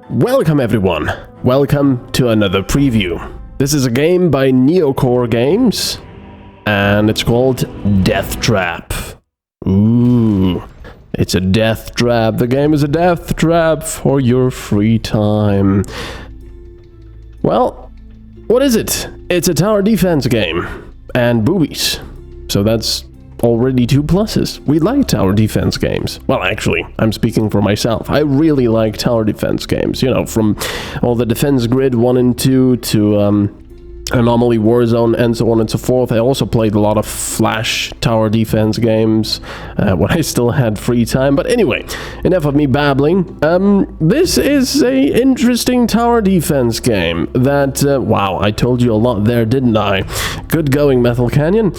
Welcome everyone, welcome to another preview. This is a game by Neocore Games, and it's called DeathTrap. Ooh, it's a death trap. The game is a death trap for your free time. Well, what is it? It's a tower defense game, and boobies. So that's already 2 pluses. We like tower defense games. Well, actually, I'm speaking for myself. I really like tower defense games. You know, from all the Defense Grid 1 and 2 to Anomaly Warzone and so on and so forth. I also played a lot of Flash tower defense games when I still had free time. But anyway, enough of me babbling. This is a interesting tower defense game that, wow, I told you a lot there, didn't I? Good going, MetalCanyon.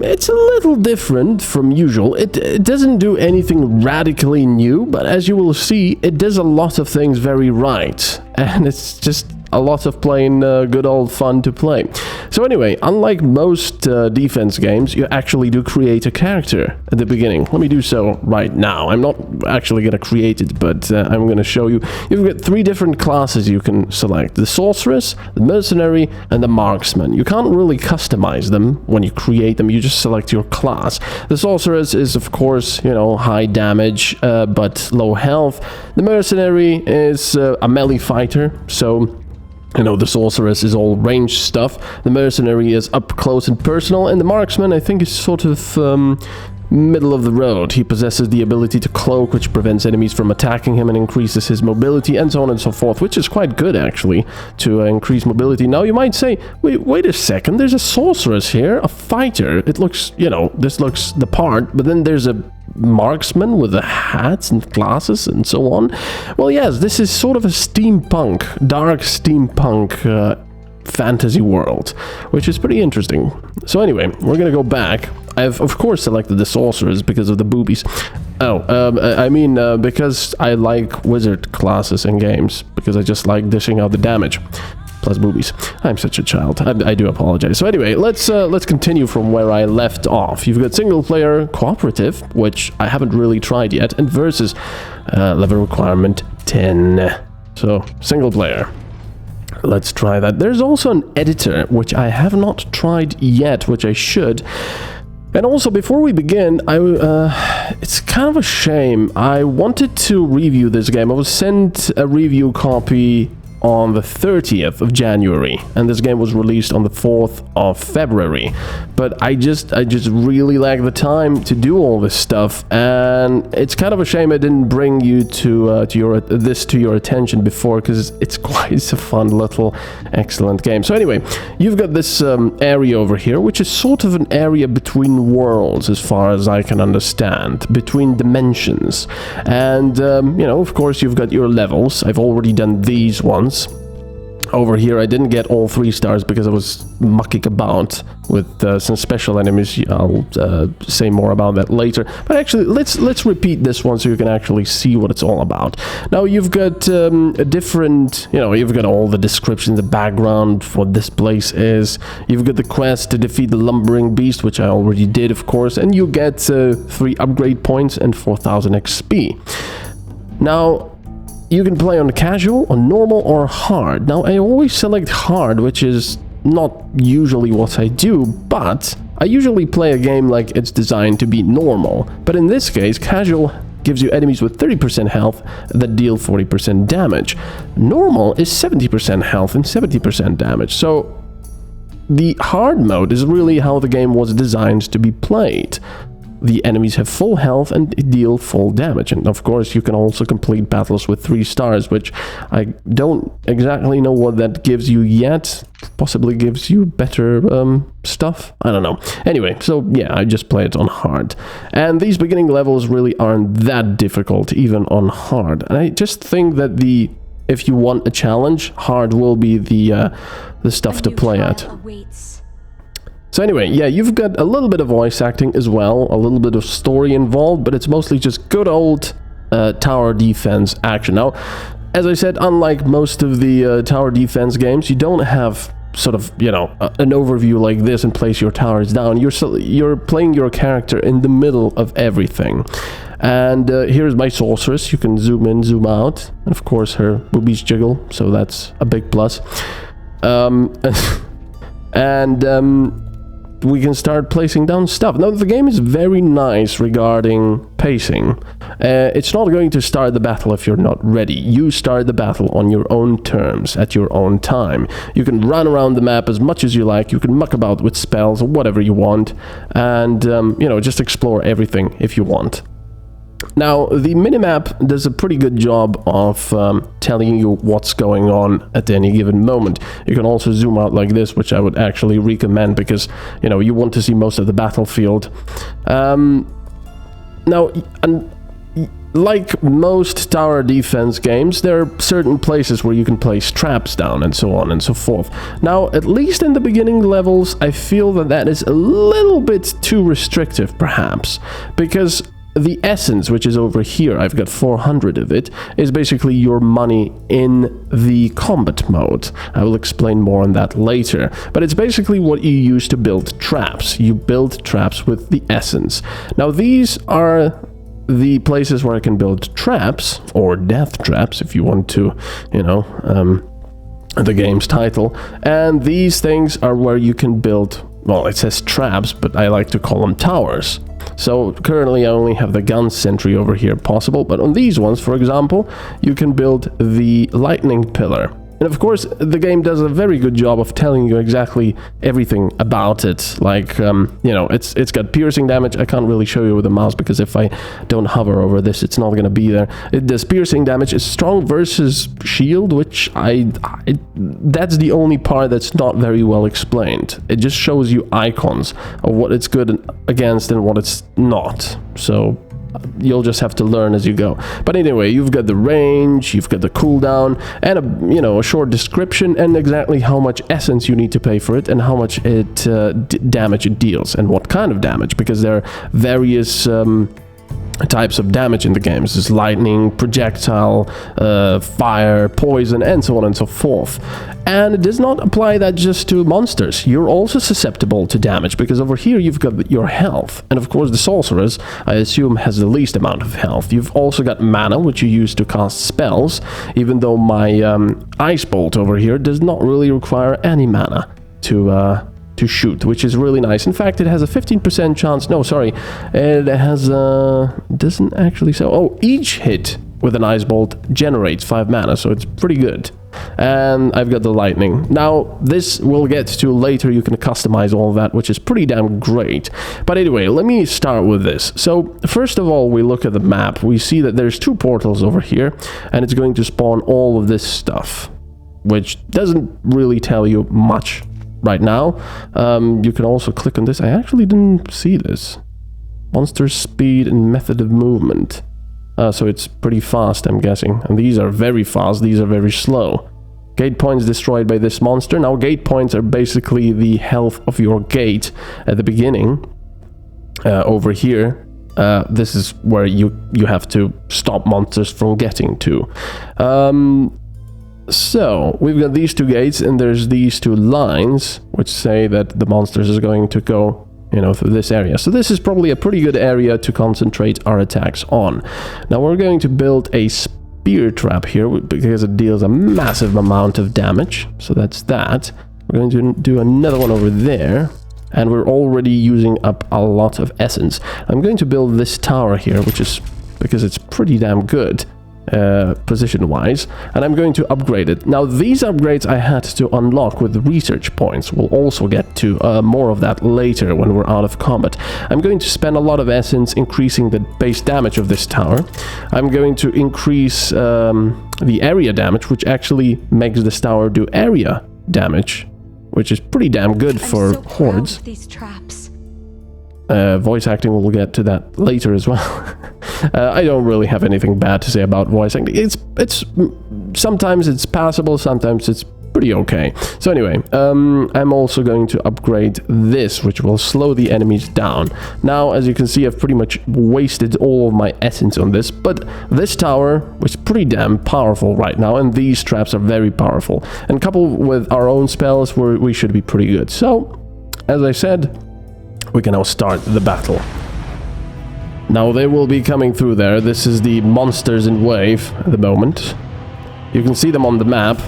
It's a little different from usual. It doesn't do anything radically new, but as you will see, it does a lot of things very right. And it's just a lot of plain good old fun to play. So anyway, unlike most defense games, you actually do create a character at the beginning. Let me do so right now. I'm not actually going to create it, but I'm going to show you. You've got 3 different classes you can select. The Sorceress, the Mercenary, and the Marksman. You can't really customize them when you create them. You just select your class. The Sorceress is, of course, you know, high damage, but low health. The Mercenary is a melee fighter, so you know, the Sorceress is all ranged stuff. The Mercenary is up close and personal, and the Marksman, I think, is sort of middle of the road. He possesses the ability to cloak, which prevents enemies from attacking him and increases his mobility, and so on and so forth, which is quite good, actually, to increase mobility. Now, you might say, wait a second, there's a Sorceress here, a fighter. It looks, you know, this looks the part, but then there's a Marksman with the hats and glasses and so on. Well, yes, this is sort of a steampunk, dark steampunk fantasy world, which is pretty interesting. So anyway, we're gonna go back. I've of course selected the Sorcerers because of the boobies. I mean because I like wizard classes in games, because I just like dishing out the damage. Plus boobies. I'm such a child. I do apologize. So anyway, let's continue from where I left off. You've got single player cooperative, which I haven't really tried yet, and versus level requirement 10. So single player. Let's try that. There's also an editor, which I have not tried yet, which I should. And also, before we begin, it's kind of a shame. I wanted to review this game. I was sent a review copy on the 30th of January, and this game was released on the 4th of February. But I just really lack the time to do all this stuff, and it's kind of a shame I didn't bring you to your attention before, because it's quite a fun little excellent game. So anyway, you've got this area over here, which is sort of an area between worlds, as far as I can understand, between dimensions. And you know, of course, you've got your levels. I've already done these ones. Over here, I didn't get all 3 stars because I was mucking about with some special enemies. I'll say more about that later. But actually, let's repeat this one so you can actually see what it's all about. Now, you've got a different, you know, you've got all the description, the background, what this place is. You've got the quest to defeat the lumbering beast, which I already did, of course, and you get 3 upgrade points and 4,000 XP. Now, you can play on casual, on normal, or hard. Now, I always select hard, which is not usually what I do, but I usually play a game like it's designed to be normal. But in this case, casual gives you enemies with 30% health that deal 40% damage. Normal is 70% health and 70% damage. So the hard mode is really how the game was designed to be played. The enemies have full health and deal full damage, and of course you can also complete battles with 3 stars, which I don't exactly know what that gives you yet. Possibly gives you better stuff, I don't know. Anyway, so yeah, I just play it on hard, and these beginning levels really aren't that difficult even on hard. And I just think that if you want a challenge, hard will be the stuff to play at. So anyway, yeah, you've got a little bit of voice acting as well, a little bit of story involved, but it's mostly just good old tower defense action. Now, as I said, unlike most of the tower defense games, you don't have sort of, you know, an overview like this and place your towers down. You're playing your character in the middle of everything. And here's my sorceress. You can zoom in, zoom out, and of course her boobies jiggle, so that's a big plus. We can start placing down stuff. Now, the game is very nice regarding pacing. It's not going to start the battle if you're not ready. You start the battle on your own terms, at your own time. You can run around the map as much as you like. You can muck about with spells or whatever you want. And, you know, just explore everything if you want. Now, the minimap does a pretty good job of telling you what's going on at any given moment. You can also zoom out like this, which I would actually recommend because, you know, you want to see most of the battlefield. Now, like most tower defense games, there are certain places where you can place traps down and so on and so forth. Now, at least in the beginning levels, I feel that is a little bit too restrictive, perhaps, because the essence, which is over here, I've got 400 of it, is basically your money in the combat mode. I will explain more on that later. But it's basically what you use to build traps. You build traps with the essence. Now, these are the places where I can build traps, or death traps, if you want to, you know, the game's title. And these things are where you can build, well, it says traps, but I like to call them towers. So currently I only have the gun sentry over here possible, but on these ones, for example, you can build the lightning pillar. And of course, the game does a very good job of telling you exactly everything about it. Like, you know, it's got piercing damage. I can't really show you with the mouse because if I don't hover over this, it's not going to be there. It does piercing damage. It's strong versus shield, which that's the only part that's not very well explained. It just shows you icons of what it's good against and what it's not. So you'll just have to learn as you go. But anyway, you've got the range, you've got the cooldown, and a short description, and exactly how much essence you need to pay for it, and how much damage it deals, and what kind of damage, because there are various types of damage in the games. There's lightning, projectile, fire, poison, and so on and so forth. And it does not apply that just to monsters. You're also susceptible to damage, because over here you've got your health. And of course the sorceress, I assume, has the least amount of health. You've also got mana, which you use to cast spells, even though my ice bolt over here does not really require any mana to shoot, which is really nice. In fact, it has a 15% chance. No, sorry. It has doesn't actually say. Oh, each hit with an ice bolt generates 5 mana, so it's pretty good. And I've got the lightning. Now, this we'll get to later. You can customize all that, which is pretty damn great. But anyway, let me start with this. So, first of all, we look at the map. We see that there's 2 portals over here, and it's going to spawn all of this stuff, which doesn't really tell you much right now. You can also click on this. I actually didn't see this. Monster speed and method of movement. So it's pretty fast, I'm guessing. And these are very fast, these are very slow. Gate points destroyed by this monster. Now, gate points are basically the health of your gate at the beginning. Over here, this is where you have to stop monsters from getting to. So, we've got these 2 gates, and there's these 2 lines, which say that the monsters is going to go, you know, through this area. So this is probably a pretty good area to concentrate our attacks on. Now, we're going to build a spear trap here, because it deals a massive amount of damage. So that's that. We're going to do another one over there, and we're already using up a lot of essence. I'm going to build this tower here, which is because it's pretty damn good. Position-wise, and I'm going to upgrade it. Now, these upgrades I had to unlock with research points. We'll also get to more of that later when we're out of combat. I'm going to spend a lot of essence increasing the base damage of this tower. I'm going to increase the area damage, which actually makes this tower do area damage, which is pretty damn good for hordes. These traps. Voice acting, we'll get to that later as well. I don't really have anything bad to say about voice acting. It's sometimes it's passable, sometimes it's pretty okay. So anyway, I'm also going to upgrade this, which will slow the enemies down. Now, as you can see, I've pretty much wasted all of my essence on this, but this tower is pretty damn powerful right now, and these traps are very powerful. And coupled with our own spells, we should be pretty good. So, as I said, we can now start the battle. Now, they will be coming through there. This is the monsters in wave at the moment. You can see them on the map,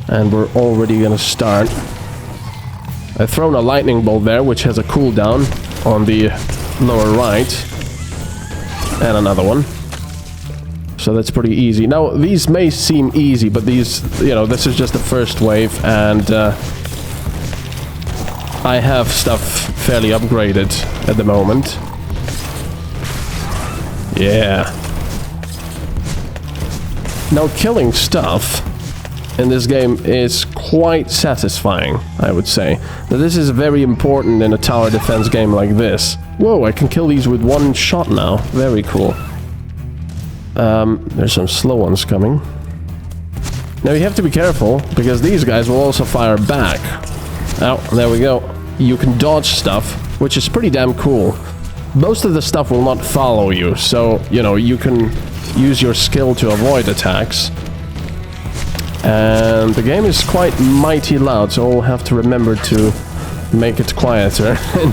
and we're already gonna start. I've thrown a lightning bolt there, which has a cooldown on the lower right. And another one. So that's pretty easy. Now, these may seem easy, but these, you know, this is just the first wave, and I have stuff fairly upgraded at the moment. Yeah. Now, killing stuff in this game is quite satisfying, I would say. Now, this is very important in a tower defense game like this. Whoa, I can kill these with one shot now. Very cool. There's some slow ones coming. Now, you have to be careful, because these guys will also fire back. Oh, there we go. You can dodge stuff, which is pretty damn cool. Most of the stuff will not follow you, so, you know, you can use your skill to avoid attacks. And the game is quite mighty loud, so I'll have to remember to make it quieter in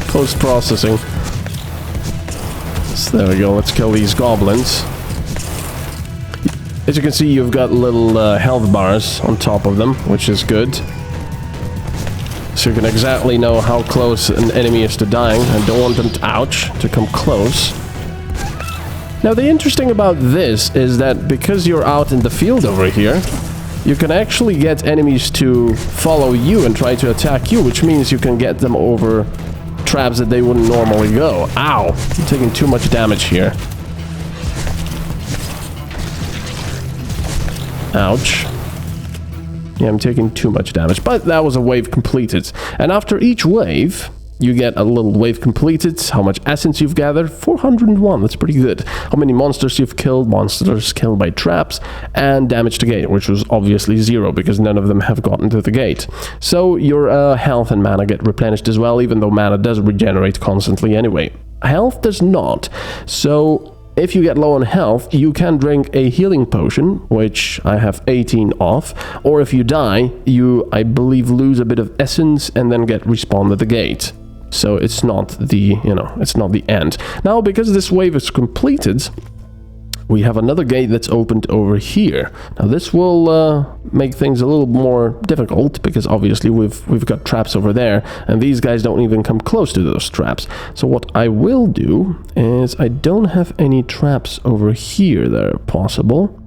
post-processing. So there we go, let's kill these goblins. As you can see, you've got little health bars on top of them, which is good. So you can exactly know how close an enemy is to dying, and don't want them to, ouch, to come close. Now, the interesting about this is that because you're out in the field over here, you can actually get enemies to follow you and try to attack you, which means you can get them over traps that they wouldn't normally go. Ow! I'm taking too much damage here. Ouch. Yeah, I'm taking too much damage, but that was a wave completed. And after each wave, you get a little wave completed, how much essence you've gathered, 401, that's pretty good. How many monsters you've killed, monsters killed by traps, and damage to gate, which was obviously 0, because none of them have gotten to the gate. So your health and mana get replenished as well, even though mana does regenerate constantly anyway. Health does not, so if you get low on health, you can drink a healing potion, which I have 18 of, or if you die, you, I believe, lose a bit of essence and then get respawned at the gate. So it's not the, you know, it's not the end. Now, because this wave is completed, we have another gate that's opened over here. Now, this will make things a little more difficult, because obviously we've got traps over there, and these guys don't even come close to those traps. So what I will do is, I don't have any traps over here that are possible.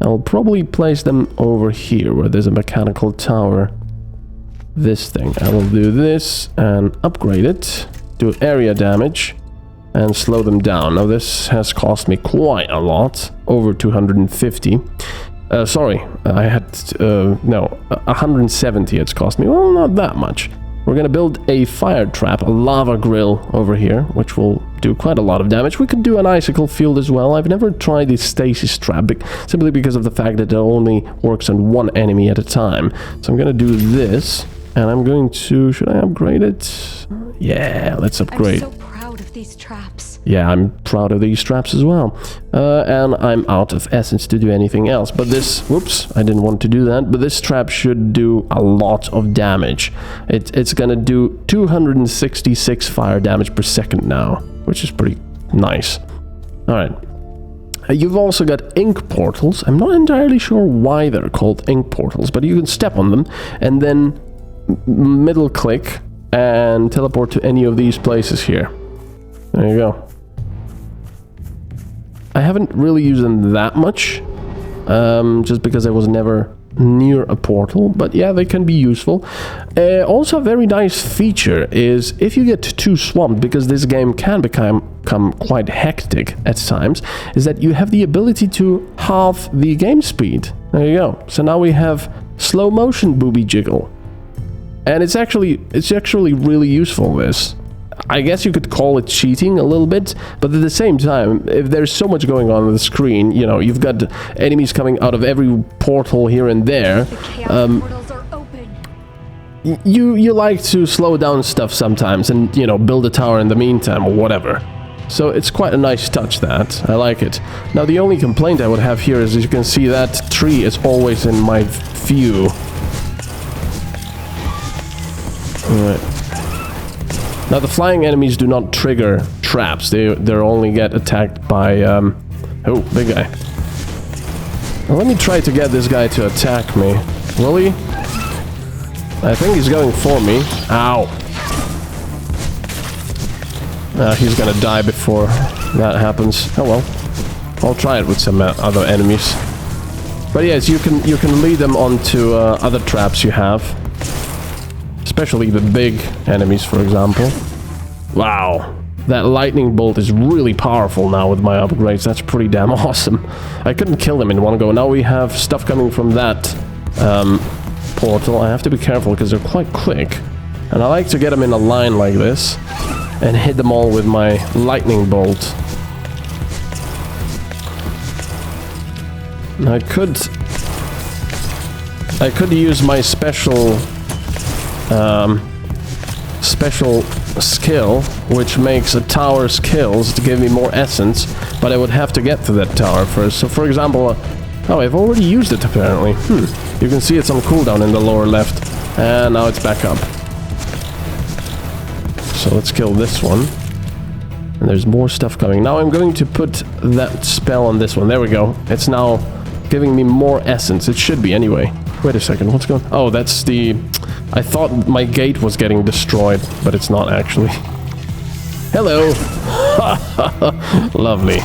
I'll probably place them over here, where there's a mechanical tower. This thing. I will do this and upgrade it, do area damage, and slow them down. Now, this has cost me quite a lot, over 250. Sorry, I had, no, 170 it's cost me. Well, not that much. We're gonna build a fire trap, a lava grill over here, which will do quite a lot of damage. We could do an icicle field as well. I've never tried the stasis trap, simply because of the fact that it only works on one enemy at a time. So I'm gonna do this, and I'm going to, should I upgrade it? Yeah, let's upgrade. I'm so proud of these traps. Yeah, I'm proud of these traps as well. And I'm out of essence to do anything else. But this, whoops, I didn't want to do that. But this trap should do a lot of damage. It's gonna do 266 fire damage per second now, which is pretty nice. All right. You've also got ink portals. I'm not entirely sure why they're called ink portals, but you can step on them and then middle click and teleport to any of these places here. There you go. I haven't really used them that much, just because I was never near a portal, but yeah, they can be useful. Also, a very nice feature is if you get too swamped, because this game can become quite hectic at times, is that you have the ability to halve the game speed. There you go. So now we have slow motion booby jiggle. And it's actually really useful, this. I guess you could call it cheating a little bit, but at the same time, if there's so much going on the screen, you know, you've got enemies coming out of every portal here and there. The chaos portals are you like to slow down stuff sometimes and, you know, build a tower in the meantime or whatever. So it's quite a nice touch, that. I like it. Now the only complaint I would have here is, as you can see, that tree is always in my view. Alright. Now the flying enemies do not trigger traps. They're only get attacked by, oh, big guy. Now let me try to get this guy to attack me. Will he? I think he's going for me. Ow. He's gonna die before that happens. Oh well. I'll try it with some other enemies. But yes, you can lead them onto other traps you have. Especially the big enemies, for example. Wow. That lightning bolt is really powerful now with my upgrades. That's pretty damn awesome. I couldn't kill them in one go. Now we have stuff coming from that portal. I have to be careful because they're quite quick. And I like to get them in a line like this. And hit them all with my lightning bolt. I could use my special skill, which makes a tower's kills to give me more essence, but I would have to get to that tower first. So for example, oh, I've already used it apparently. You can see it's on cooldown in the lower left, and now it's back up. So let's kill this one. And there's more stuff coming. Now I'm going to put that spell on this one. There we go. It's now giving me more essence. It should be anyway. Wait a second. What's going on? Oh, that's the... I thought my gate was getting destroyed, but it's not actually. Hello. Lovely.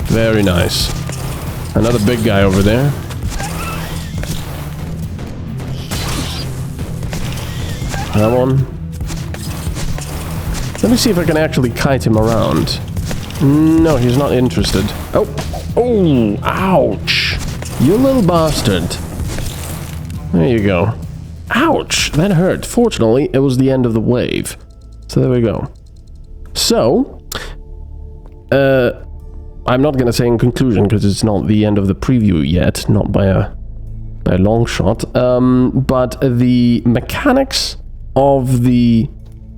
Very nice. Another big guy over there. That one. Let me see if I can actually kite him around. No, he's not interested. Oh! Oh! Ouch! You little bastard. There you go. Ouch! That hurt. Fortunately, it was the end of the wave. So there we go. So... I'm not gonna say in conclusion, because it's not the end of the preview yet. Not by a long shot. But the mechanics of the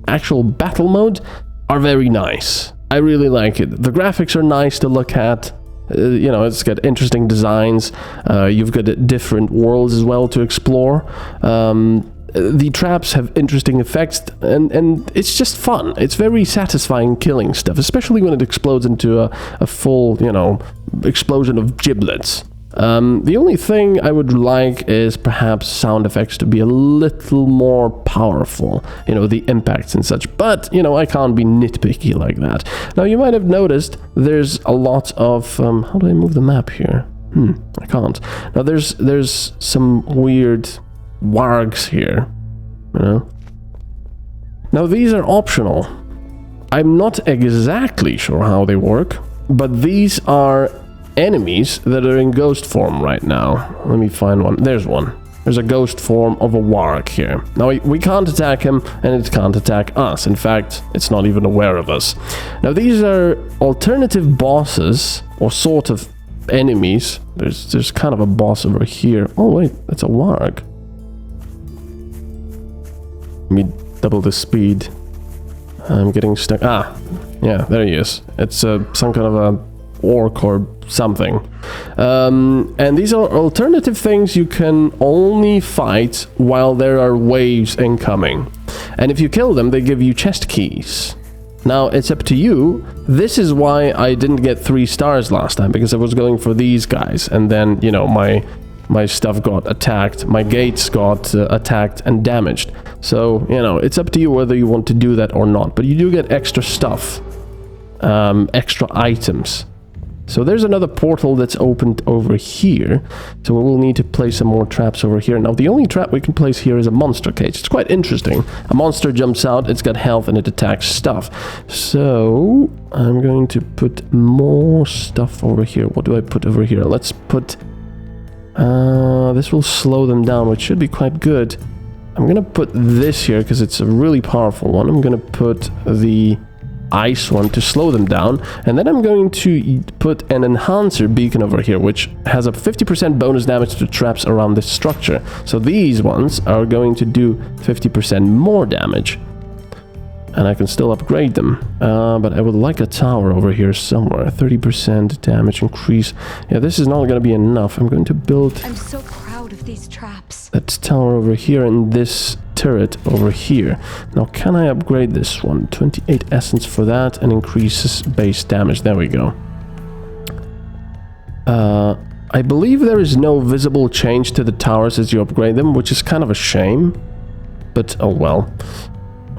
actual battle mode are very nice. I really like it. The graphics are nice to look at. You know, it's got interesting designs. You've got different worlds as well to explore. The traps have interesting effects, and it's just fun. It's very satisfying killing stuff, especially when it explodes into a full, you know, explosion of giblets. The only thing I would like is perhaps sound effects to be a little more powerful, you know, the impacts and such, but, you know, I can't be nitpicky like that. Now, you might have noticed there's a lot of, how do I move the map here? I can't. Now, there's some weird wargs here, you know. Now, these are optional. I'm not exactly sure how they work, but these are enemies that are in ghost form right now. Let me find one. There's one. There's a ghost form of a warg here. Now, we can't attack him, and it can't attack us. In fact, it's not even aware of us. Now, these are alternative bosses, or sort of enemies. There's kind of a boss over here. Oh, wait, that's a warg. Let me double the speed. I'm getting stuck. Ah, yeah, there he is. It's some kind of a orc or something. And these are alternative things you can only fight while there are waves incoming. And if you kill them, they give you chest keys. Now, it's up to you. This is why I didn't get 3 stars last time, because I was going for these guys. And then, you know, my stuff got attacked. My gates got attacked and damaged. So, you know, it's up to you whether you want to do that or not. But you do get extra stuff. Extra items. So there's another portal that's opened over here. So we will need to place some more traps over here. Now, the only trap we can place here is a monster cage. It's quite interesting. A monster jumps out, it's got health, and it attacks stuff. So I'm going to put more stuff over here. What do I put over here? Let's put... this will slow them down, which should be quite good. I'm gonna put this here because it's a really powerful one. I'm gonna put the ice one to slow them down. And then I'm going to put an enhancer beacon over here, which has a 50% bonus damage to traps around this structure. So these ones are going to do 50% more damage. And I can still upgrade them. But I would like a tower over here somewhere. 30% damage increase. Yeah, this is not going to be enough. I'm going to build... I'm so proud of these traps. That tower over here and this turret over here. Now, can I upgrade this one? 28 essence for that and increases base damage. There we go. I believe there is no visible change to the towers as you upgrade them, which is kind of a shame. But, oh well.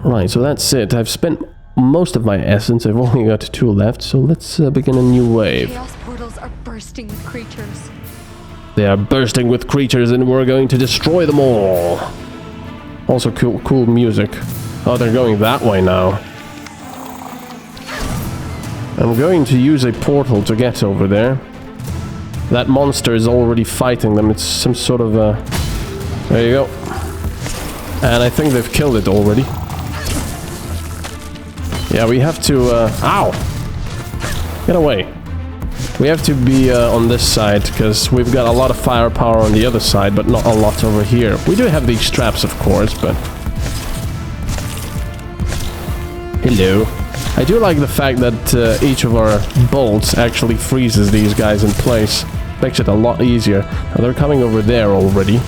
Right, so that's it. I've spent most of my essence. I've only got 2 left, so let's begin a new wave. Chaos portals are bursting with creatures. They are bursting with creatures and we're going to destroy them all. Also cool music. Oh, they're going that way now. I'm going to use a portal to get over there. That monster is already fighting them. It's some sort of a... There you go. And I think they've killed it already. Yeah, we have to... Ow! Get away. We have to be on this side, because we've got a lot of firepower on the other side, but not a lot over here. We do have these traps, of course, but... Hello. I do like the fact that each of our bolts actually freezes these guys in place. Makes it a lot easier. Now, they're coming over there already,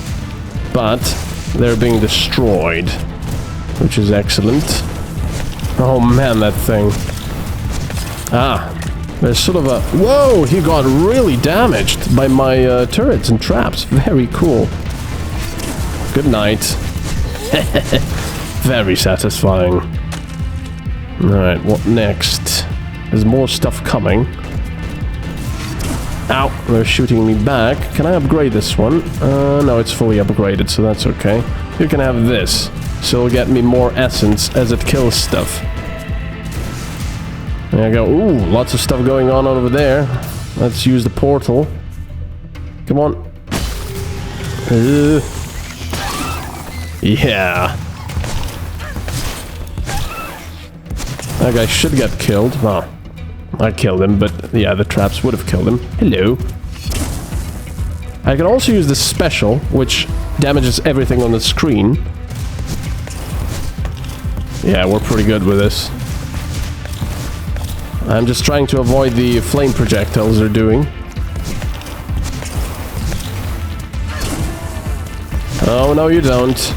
but they're being destroyed, which is excellent. Oh man, that thing. Ah, there's sort of a... Whoa, he got really damaged by my turrets and traps. Very cool. Good night. Very satisfying. Alright, what next? There's more stuff coming. Ow, they're shooting me back. Can I upgrade this one? No, it's fully upgraded, so that's okay. You can have this. So it'll get me more essence as it kills stuff. There you go. Ooh, lots of stuff going on over there. Let's use the portal. Come on. Yeah. That guy should get killed. Oh, I killed him, but yeah, the traps would have killed him. Hello. I can also use the special, which damages everything on the screen. Yeah, we're pretty good with this. I'm just trying to avoid the flame projectiles they're doing. Oh, no you don't.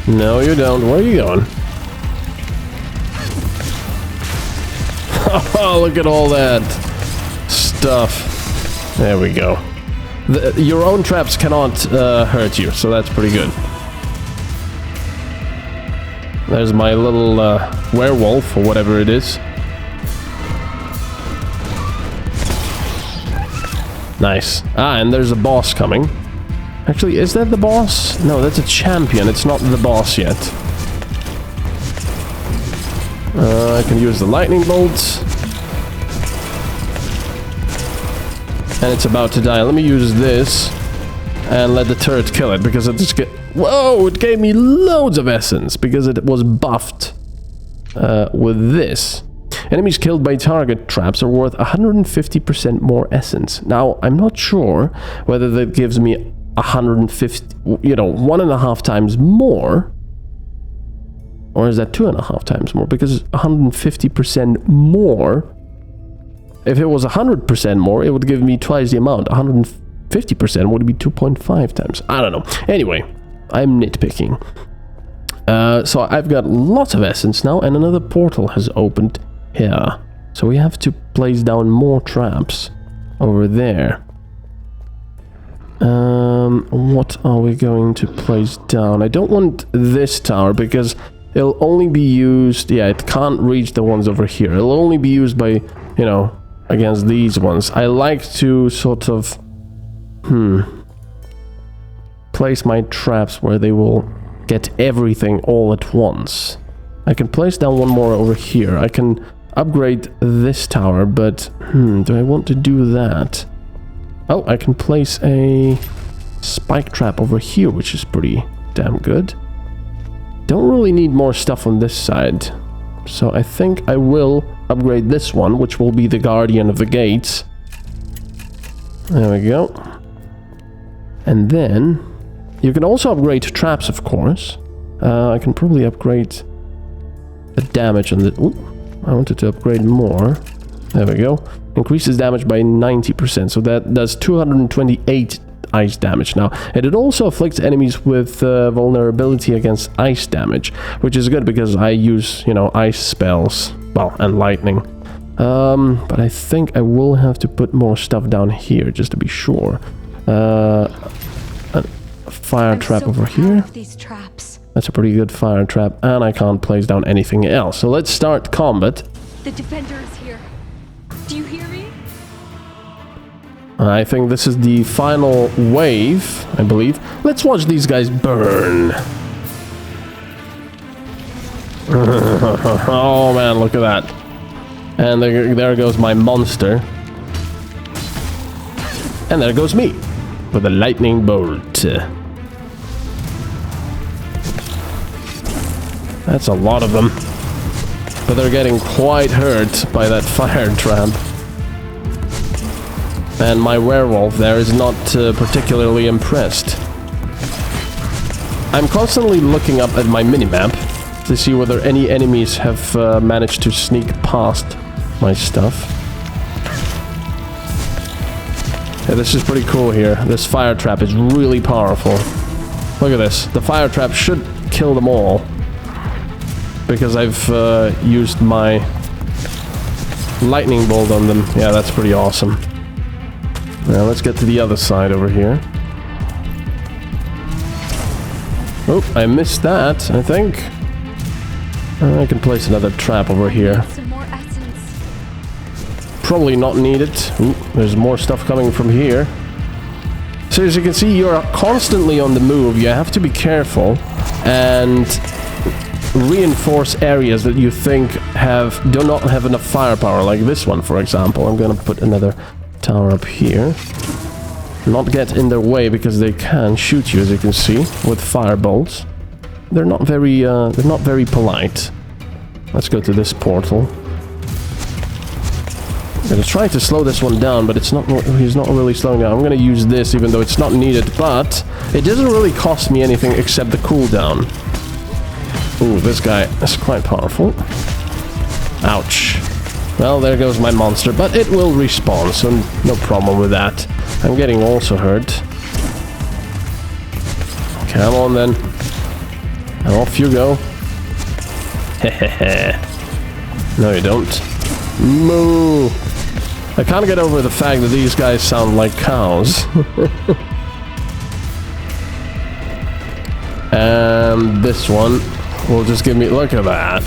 No you don't. Where are you going? Oh, look at all that stuff. There we go. Your own traps cannot hurt you, so that's pretty good. There's my little werewolf, or whatever it is. Nice. Ah, and there's a boss coming. Actually, is that the boss? No, that's a champion. It's not the boss yet. I can use the lightning bolts. And it's about to die. Let me use this and let the turret kill it, because it just whoa, it gave me loads of essence because it was buffed with this. Enemies killed by target traps are worth 150% more essence. Now, I'm not sure whether that gives me 150, you know, 1.5 times more. Or is that 2.5 times more? Because 150% more. If it was 100% more, it would give me twice the amount. 150% would be 2.5 times. I don't know. Anyway, I'm nitpicking. So I've got lots of essence now, and another portal has opened here. So we have to place down more traps over there. What are we going to place down? I don't want this tower because it'll only be used... Yeah, it can't reach the ones over here. It'll only be used by, you know, against these ones. I like to sort of... place my traps where they will get everything all at once. I can place down one more over here. I can upgrade this tower, but... do I want to do that? Oh, I can place a spike trap over here, which is pretty damn good. Don't really need more stuff on this side. So I think I will upgrade this one, which will be the Guardian of the Gates. There we go. And then you can also upgrade traps, of course. I can probably upgrade the damage on the... Ooh, I wanted to upgrade more. There we go. Increases damage by 90%, so that does 228 ice damage now. And it also afflicts enemies with vulnerability against ice damage, which is good because I use, you know, ice spells, well, and lightning. But I think I will have to put more stuff down here just to be sure. A fire trap over here. These traps. That's a pretty good fire trap, and I can't place down anything else. So let's start combat. The defender is here. Do you hear me? I think this is the final wave, I believe. Let's watch these guys burn. Oh man, look at that. And there goes my monster. And there goes me with a lightning bolt. That's a lot of them. But they're getting quite hurt by that fire trap. And my werewolf there is not particularly impressed. I'm constantly looking up at my minimap to see whether any enemies have managed to sneak past my stuff. Yeah, this is pretty cool here. This fire trap is really powerful. Look at this. The fire trap should kill them all. Because I've used my lightning bolt on them. Yeah, that's pretty awesome. Now let's get to the other side over here. Oh, I missed that, I think. I can place another trap over here. Some more essence. Probably not needed. Ooh, there's more stuff coming from here. So as you can see, you're constantly on the move. You have to be careful and reinforce areas that you think do not have enough firepower, like this one, for example. I'm gonna put another tower up here. Not get in their way because they can shoot you, as you can see, with fire bolts. They're not very polite. Let's go to this portal. I'm gonna try to slow this one down, but he's not really slowing down. I'm gonna use this even though it's not needed, but it doesn't really cost me anything except the cooldown. Ooh, this guy is quite powerful. Ouch. Well, there goes my monster, but it will respawn, so no problem with that. I'm getting also hurt. Come on then. And off you go. Hehehe. No, you don't. Moo! I can't get over the fact that these guys sound like cows. And this one will just give me... Look at that.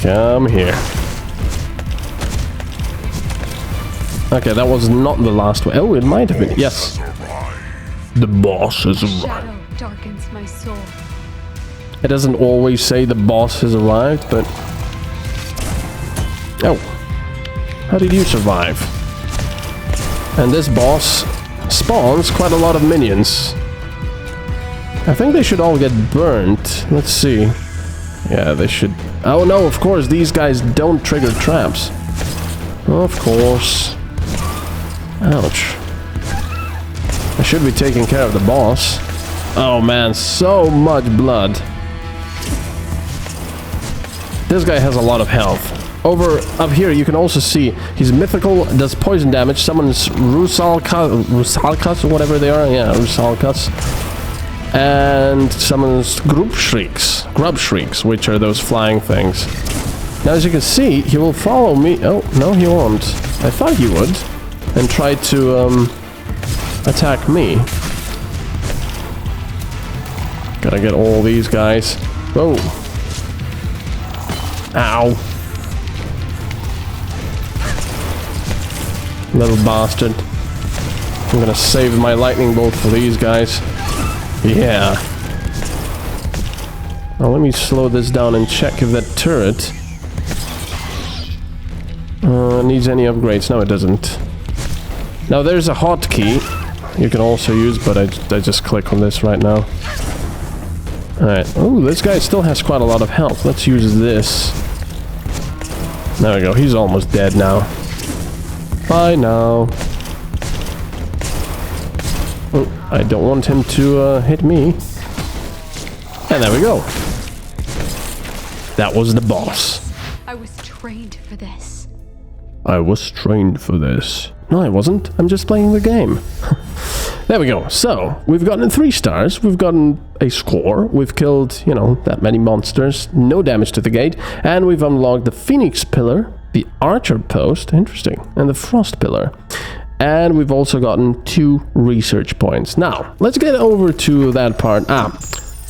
Come here. Okay, that was not the last one. Oh, it might have been. Yes. The boss has arrived. Shadow darkens my soul. It doesn't always say the boss has arrived, but... Oh. How did you survive? And this boss spawns quite a lot of minions. I think they should all get burnt. Let's see. Yeah, they should... Oh no, of course, these guys don't trigger traps. Of course. Ouch. I should be taking care of the boss. Oh man, so much blood. This guy has a lot of health. Over up here, you can also see he's mythical, does poison damage, summons Rusalkas or whatever they are. Yeah, Rusalkas. And summons Grub Shrieks, which are those flying things. Now, as you can see, he will follow me. Oh, no, he won't. I thought he would. And try to, attack me. Gotta get all these guys. Whoa. Ow. Little bastard. I'm gonna save my lightning bolt for these guys. Yeah. Now let me slow this down and check if that turret needs any upgrades. No, it doesn't. Now there's a hotkey you can also use, but I just click on this right now. Alright. Oh, this guy still has quite a lot of health. Let's use this. There we go. He's almost dead now. Bye now. Oh, I don't want him to hit me. And there we go. That was the boss. I was trained for this. I was trained for this. No, I wasn't. I'm just playing the game. There we go. So, we've gotten 3 stars. We've gotten a score. We've killed, you know, that many monsters. No damage to the gate. And we've unlocked the Phoenix Pillar, the Archer Post, interesting, and the Frost Pillar. And we've also gotten 2 research points. Now, let's get over to that part.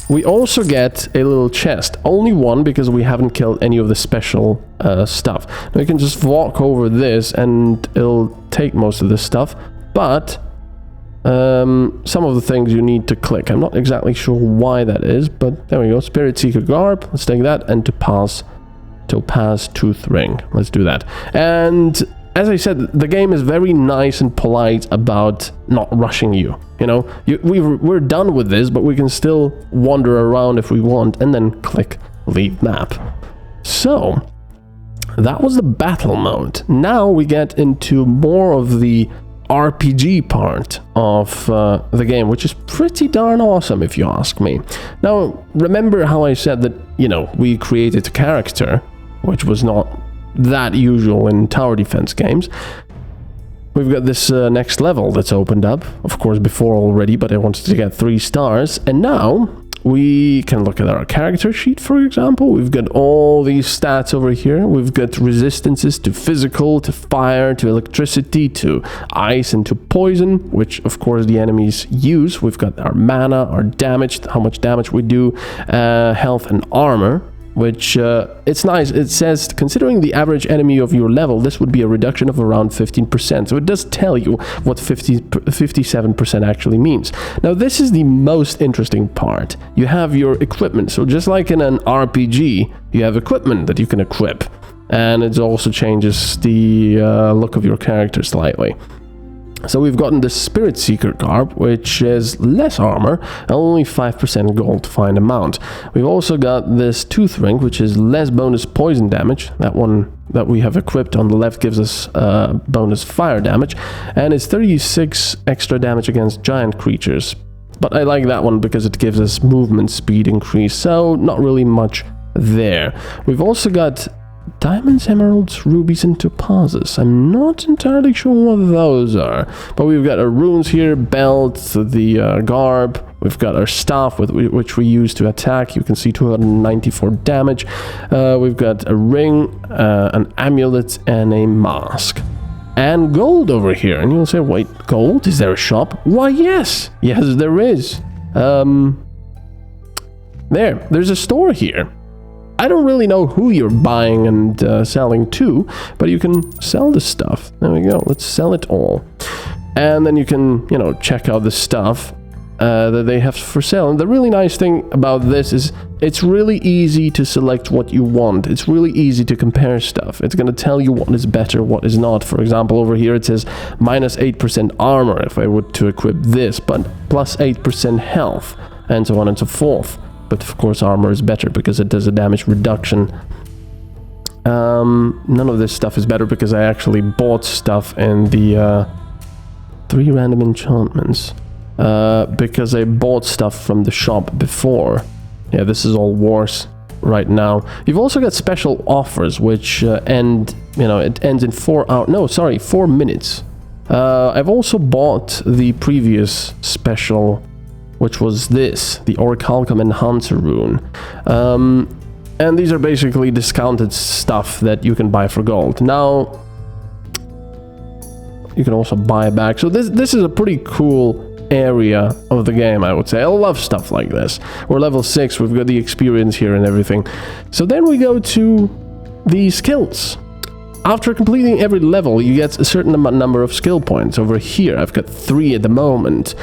We also get a little chest. Only one because we haven't killed any of the special stuff. Now you can just walk over this and it'll take most of this stuff. But some of the things you need to click. I'm not exactly sure why that is, but there we go. Spirit Seeker Garb. Let's take that. And Topaz Tooth Ring. Let's do that. And as I said, the game is very nice and polite about not rushing you. You know, we're done with this, but we can still wander around if we want, and then click Leave Map. So, that was the battle mode. Now we get into more of the RPG part of the game, which is pretty darn awesome if you ask me. Now, remember how I said that, you know, we created a character, which was not that usual in tower defense games. We've got this next level that's opened up, of course before already, but I wanted to get 3 stars, and now we can look at our character sheet, for example. We've got all these stats over here. We've got resistances to physical, to fire, to electricity, to ice, and to poison, which of course the enemies use. We've got our mana, our damage, how much damage we do, health and armor, which it's nice. It says, considering the average enemy of your level, this would be a reduction of around 15%. So it does tell you what 57% actually means. Now, this is the most interesting part. You have your equipment. So just like in an RPG, you have equipment that you can equip. And it also changes the look of your character slightly. So we've gotten the Spirit Seeker Garb, which is less armor, and only 5% gold to find a mount. We've also got this Tooth Ring, which is less bonus poison damage. That one that we have equipped on the left gives us bonus fire damage, and it's 36 extra damage against giant creatures. But I like that one because it gives us movement speed increase, so not really much there. We've also got diamonds, emeralds, rubies, and topazes. I'm not entirely sure what those are, but we've got our runes here, belt, the garb. We've got our staff with which we use to attack. You can see 294 damage. We've got a ring, an amulet, and a mask. And gold over here. And you'll say, wait, gold? Is there a shop? Why, yes. Yes, there is. There's a store here. I don't really know who you're buying and selling to, but you can sell the stuff. There we go. Let's sell it all. And then you can, you know, check out the stuff that they have for sale. And the really nice thing about this is it's really easy to select what you want. It's really easy to compare stuff. It's going to tell you what is better, what is not. For example, over here it says minus 8% armor if I were to equip this, but plus 8% health, and so on and so forth. But of course armor is better because it does a damage reduction. None of this stuff is better because I actually bought stuff in the 3 random enchantments. Because I bought stuff from the shop before. Yeah, this is all wars right now. You've also got special offers which end, you know, it ends in 4 minutes. I've also bought the previous special, which was this, the Orichalcum Enhancer Rune. And these are basically discounted stuff that you can buy for gold. Now, you can also buy back. So this is a pretty cool area of the game, I would say. I love stuff like this. We're level 6, we've got the experience here and everything. So then we go to the skills. After completing every level, you get a certain number of skill points. Over here, I've got 3 at the moment.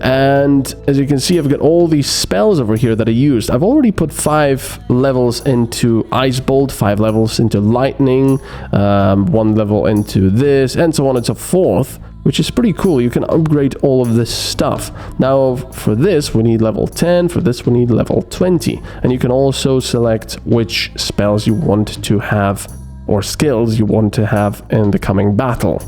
And as you can see, I've got all these spells over here that I used. I've already put 5 levels into Ice Bolt, 5 levels into Lightning, 1 level into this, and so on and so forth. which is pretty cool. You can upgrade all of this stuff. Now, for this, we need level 10. For this, we need level 20. And you can also select which spells you want to have or skills you want to have in the coming battle.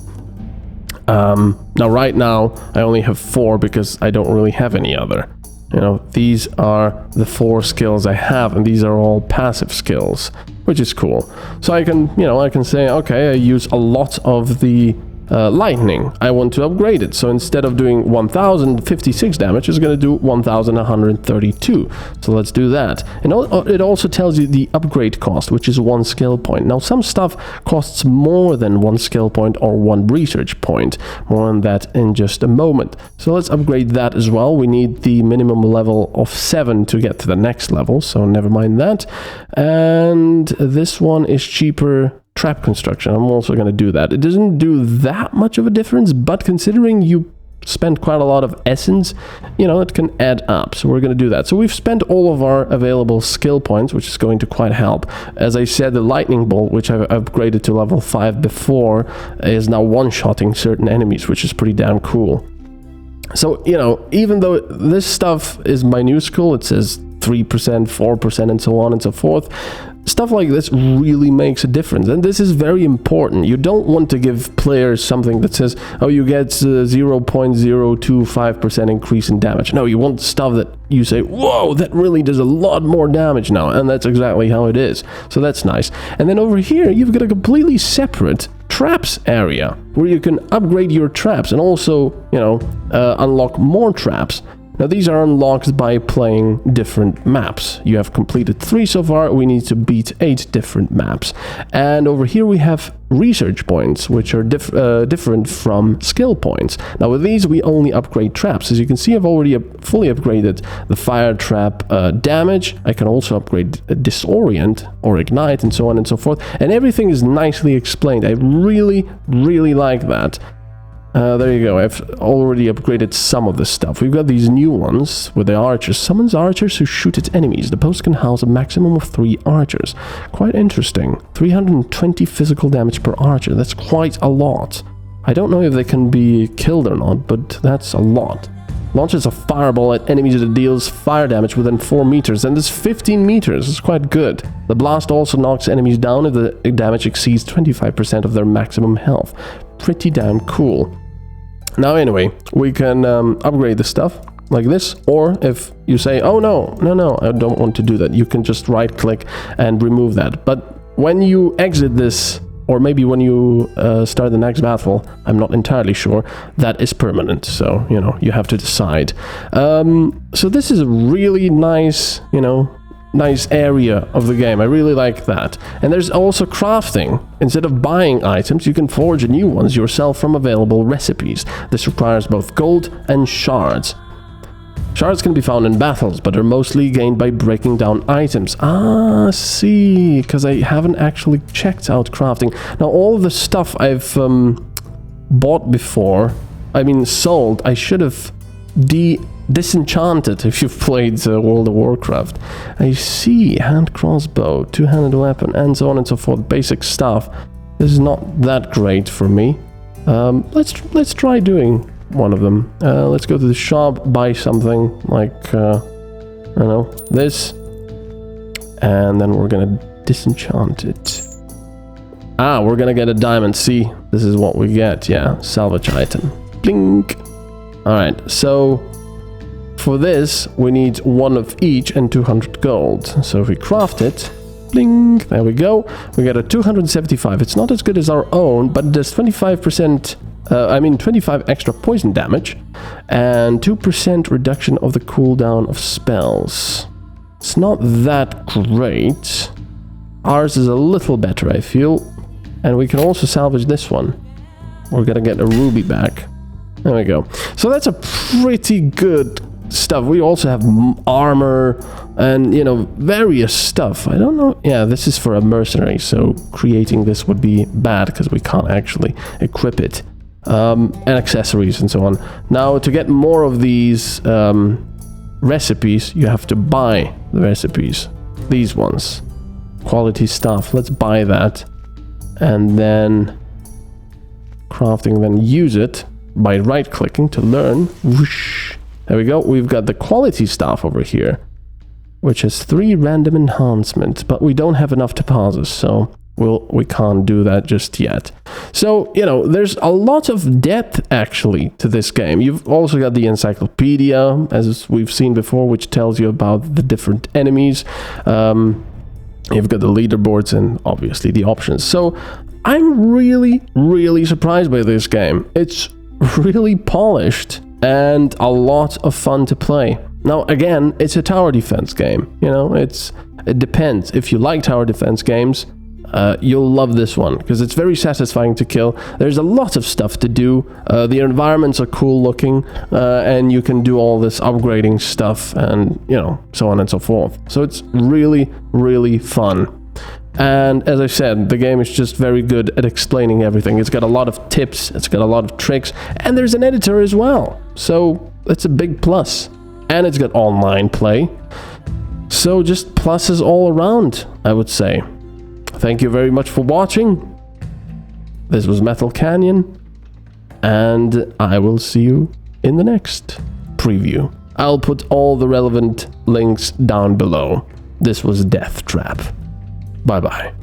Now, right now, I only have 4 because I don't really have any other. You know, these are the 4 skills I have, and these are all passive skills, which is cool. So I can, you know, I can say, okay, I use a lot of the lightning. I want to upgrade it. So instead of doing 1056 damage, it's going to do 1132. So let's do that. And it also tells you the upgrade cost, which is 1 skill point. Now, some stuff costs more than 1 skill point or 1 research point. More on that in just a moment. So let's upgrade that as well. We need the minimum level of 7 to get to the next level. So never mind that. And this one is cheaper. Trap construction, I'm also going to do that. It doesn't do that much of a difference, but considering you spend quite a lot of essence, you know, it can add up. So we're going to do that. So we've spent all of our available skill points, which is going to quite help. As I said, the lightning bolt, which I've upgraded to level 5 before, is now one-shotting certain enemies, which is pretty damn cool. So, you know, even though this stuff is minuscule, it says 3%, 4%, and so on and so forth, stuff like this really makes a difference, and this is very important. You don't want to give players something that says, oh, you get 0.025% increase in damage. No, you want stuff that you say, whoa, that really does a lot more damage now, and that's exactly how it is. So that's nice. And then over here, you've got a completely separate traps area where you can upgrade your traps and also, you know, unlock more traps. Now, these are unlocked by playing different maps. You have completed 3 so far. We need to beat 8 different maps. And over here we have research points, which are different from skill points. Now, with these, we only upgrade traps. As you can see, I've already fully upgraded the fire trap damage. I can also upgrade disorient or ignite and so on and so forth. And everything is nicely explained. I really, really like that. There you go. I've already upgraded some of the stuff. We've got these new ones with the archers. Summons archers who shoot at enemies. The post can house a maximum of 3 archers. Quite interesting. 320 physical damage per archer. That's quite a lot. I don't know if they can be killed or not, but that's a lot. Launches a fireball at enemies that deals fire damage within 4 meters, and it's 15 meters. It's quite good. The blast also knocks enemies down if the damage exceeds 25% of their maximum health. Pretty damn cool. Now, anyway, we can upgrade the stuff like this, or if you say, oh, no, I don't want to do that, you can just right-click and remove that. But when you exit this, or maybe when you start the next battle, I'm not entirely sure, that is permanent. So, you know, you have to decide. So this is a really nice, you know, nice area of the game. I really like that. And there's also crafting. Instead of buying items, you can forge new ones yourself from available recipes. This requires both gold and shards. Shards can be found in battles, but are mostly gained by breaking down items. Ah, see, because I haven't actually checked out crafting. Now, all of the stuff I've bought before, I mean sold, I should have disenchanted if you've played World of Warcraft. I see, hand crossbow, two-handed weapon, and so on and so forth. Basic stuff. This is not that great for me. Let's try doing one of them. Let's go to the shop, buy something like I don't know, this, and then we're gonna disenchant it. Ah, we're gonna get a diamond. See, this is what we get. Yeah, salvage item. Blink. All right, so for this, we need 1 of each and 200 gold. So if we craft it, bling, there we go. We get a 275. It's not as good as our own, but it does 25%, 25 extra poison damage and 2% reduction of the cooldown of spells. It's not that great. Ours is a little better, I feel. And we can also salvage this one. We're gonna get a ruby back. There we go. So that's a pretty good stuff. We also have armor and, you know, various stuff. I don't know. Yeah, this is for a mercenary, so creating this would be bad because we can't actually equip it. And accessories and so on. Now, to get more of these recipes, you have to buy the recipes. These ones. Quality stuff. Let's buy that. And then crafting, then use it. by right-clicking to learn. Whoosh. There we go. We've got the quality stuff over here, which is 3 random enhancements, but we don't have enough to pauses, so we can't do that just yet. So, you know, there's a lot of depth actually to this game. You've also got the encyclopedia, as we've seen before, which tells you about the different enemies. You've got the leaderboards and obviously the options. So I'm really, really surprised by this game. It's really polished and a lot of fun to play. Now, again, it's a tower defense game. You know, it depends. If you like tower defense games, you'll love this one because it's very satisfying to kill. There's a lot of stuff to do. The environments are cool looking, and you can do all this upgrading stuff and, you know, so on and so forth. So it's really, really fun. And as I said, the game is just very good at explaining everything. It's got a lot of tips, it's got a lot of tricks, and there's an editor as well. So that's a big plus. And it's got online play. So just pluses all around, I would say. Thank you very much for watching. This was MetalCanyon, and I will see you in the next preview. I'll put all the relevant links down below. This was DeathTrap. Bye-bye.